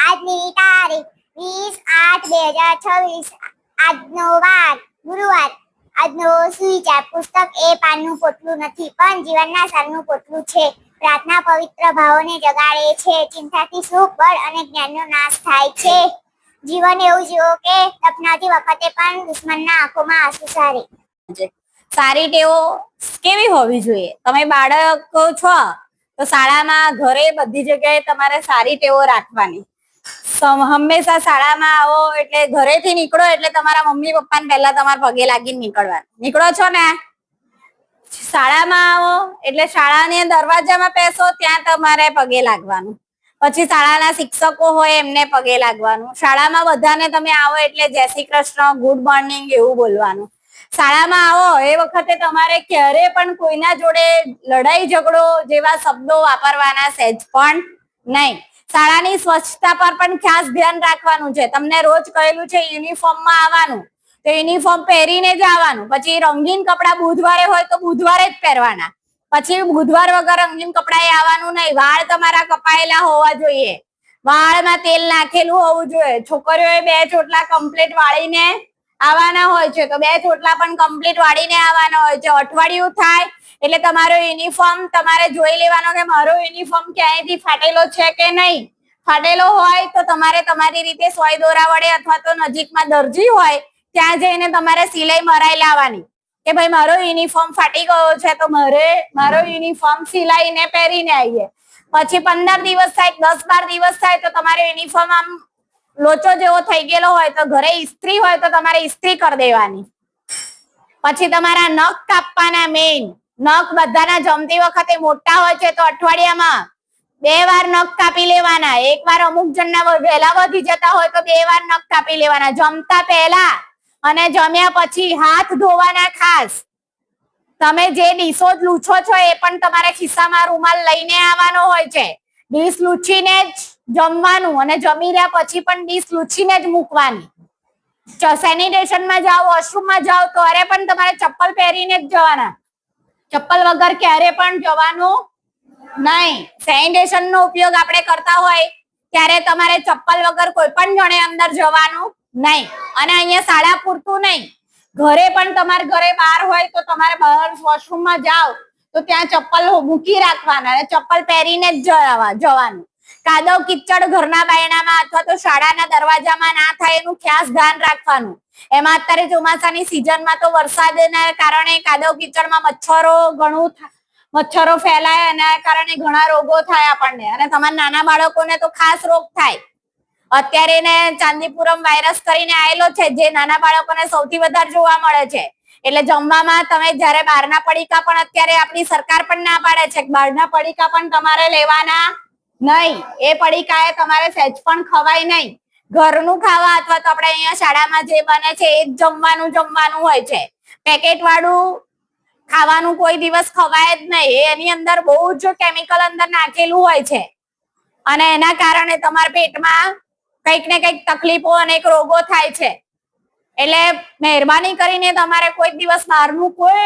આજની તારીખ 20/8/2026 આજનો વાર ગુરુવાર. આજનો સુવિચાર પુસ્તક એ પાનનું પોટલું નથી પણ જીવનના સારનું પોટલું છે. પ્રાર્થના પવિત્ર ભાવોને જગાડે છે. ચિંતાથી સુખ બળ અને જ્ઞાનનો નાશ થાય છે. જીવન એવું જીવો કે દફનાતી વખતે પણ દુશ્મનના આંખોમાં આંસુ સારે. સારી ટેવો કેવી હોવી જોઈએ? તમે બાળકો છો તો શાળામાં ઘરે બધી જગ્યાએ તમારે સારી ટેવો રાખવાની. હંમેશા શાળામાં આવો એટલે ઘરેથી નીકળો એટલે તમારા મમ્મી પપ્પાને પહેલા તમારા પગે લાગીને નીકળવાનું. નીકળો છો ને? શાળામાં આવો એટલે શાળાની દરવાજામાં બેસો ત્યાં તમારે પગે લાગવાનું. પછી શાળાના શિક્ષકો હોય એમને પગે લાગવાનું. શાળામાં બધાને તમે આવો એટલે જય શ્રી કૃષ્ણ, ગુડ મોર્નિંગ એવું બોલવાનું. શાળામાં આવો એ વખતે તમારે ક્યારે પણ કોઈના જોડે લડાઈ ઝઘડો જેવા શબ્દો વાપરવાના સહેજ પણ નહીં. શાળાની સ્વચ્છતા પર પણ ખાસ ધ્યાન રાખવાનું છે. તમને રોજ કહેલું છે યુનિફોર્મમાં આવવાનું તો યુનિફોર્મ પહેરીને જ આવવાનું. પછી રંગીન કપડા બુધવારે હોય તો બુધવારે જ પહેરવાના. પછી બુધવાર વગર રંગીન કપડાએ આવવાનું નહીં. વાળ તમારા કપાયેલા હોવા જોઈએ. વાળમાં તેલ નાખેલું હોવું જોઈએ. છોકરીઓએ 2 ચોટલા કમ્પ્લીટ વાળીને આવવાના હોય છે તો 2 ચોટલા પણ કમ્પ્લીટ વાળીને આવવાના હોય છે. અઠવાડિયું થાય એટલે તમારો યુનિફોર્મ તમારે જોઈ લેવાનો કે મારો યુનિફોર્મ ક્યાંયથી ફાટેલો છે કે નહીં. ફાટેલો હોય તો તમારે તમારી રીતે સોય દોરા વડે અથવા તો નજીકમાં દરજી હોય ત્યાં જઈને તમારે સિલાઈ મરાઈ લાવવાની કે ભાઈ મારો યુનિફોર્મ ફાટી ગયો છે તો મારો યુનિફોર્મ સિલાઈને પહેરીને આવીએ. પછી 15 દિવસ થાય, 10-12 દિવસ થાય તો તમારો યુનિફોર્મ આમ લોચો જેવો થઈ ગયેલો હોય તો ઘરે ઇસ્ત્રી હોય તો તમારે ઇસ્ત્રી કરી દેવાની. પછી તમારા નખ કાપવાના. મેઇન નખ બધાના જમતી વખતે મોટા હોય છે તો અઠવાડિયામાં 2 વાર નખ કાપી લેવાના. એક વાર અમુક જણના વહેલા વધી જતા હોય તો 2 વાર નખ કાપી લેવાના. જમતા પહેલા અને જમ્યા પછી હાથ ધોવાના ખાસ. તમે જે ડીશો લૂછો છો એ પણ તમારે ખિસ્સામાં રૂમાલ લઈને આવવાનો હોય છે. ડીશ લૂછીને જ જમવાનું અને જમી રહ્યા પછી પણ ડીશ લૂછીને જ મૂકવાની. સેનિટેશનમાં જાઓ, વોશરૂમમાં જાઓ ત્યારે પણ તમારે ચપ્પલ પહેરીને જ જવાના. ચપ્પલ વગર ક્યારે પણ જવાનું નહીં. સેનિટેશનનો ઉપયોગ આપણે કરતા હોય ત્યારે તમારે ચપ્પલ વગર કોઈ પણ જણે અંદર જવાનું નહીં. અને અહીંયા શાળા પૂરતું નહીં, ઘરે પણ તમારે ઘરે બહાર હોય તો તમારે બહાર વોશરૂમમાં જાઓ તો ત્યાં ચપ્પલ મૂકી રાખવાના અને ચપ્પલ પહેરીને જ જવાનું. કાદવ કિચડ ઘરના બાયણામાં અથવા તો શાળાના દરવાજામાં ના થાય એનું ખાસ ધ્યાન રાખવાનું. એમાં અત્યારે ચોમાસાની સિઝનમાં તો વરસાદના કારણે કાદવ કિચડમાં મચ્છરો ફેલાય એના કારણે ઘણા રોગો થાય આપણને. અને તમારા નાના બાળકોને તો ખાસ રોગ થાય. અત્યારે એને ચાંદીપુરમ વાયરસ કરીને આવેલો છે જે નાના બાળકોને સૌથી વધારે જોવા મળે છે. એટલે જમવામાં તમે જયારે બહારના પડીકા પણ અત્યારે આપણી સરકાર પણ ના પાડે છે કે બહારના પડીકા પણ તમારે લેવાના નહીં. એ પડીકા એ તમારે સહેજ પણ ખવાય નહીં. ઘરનું ખાવા અથવા તો આપણે અહીંયા શાળામાં જે બને છે એ જ જમવાનું હોય છે. પેકેટ વાળું ખાવાનું કોઈ દિવસ ખવાય જ નહીં. એની અંદર બહુ જ કેમિકલ અંદર નાખેલું હોય છે અને એના કારણે તમારા પેટમાં કંઈક ને કંઈક તકલીફો અને રોગો થાય છે. એટલે મહેરબાની કરીને તમારે કોઈ દિવસ બહારનું કોઈ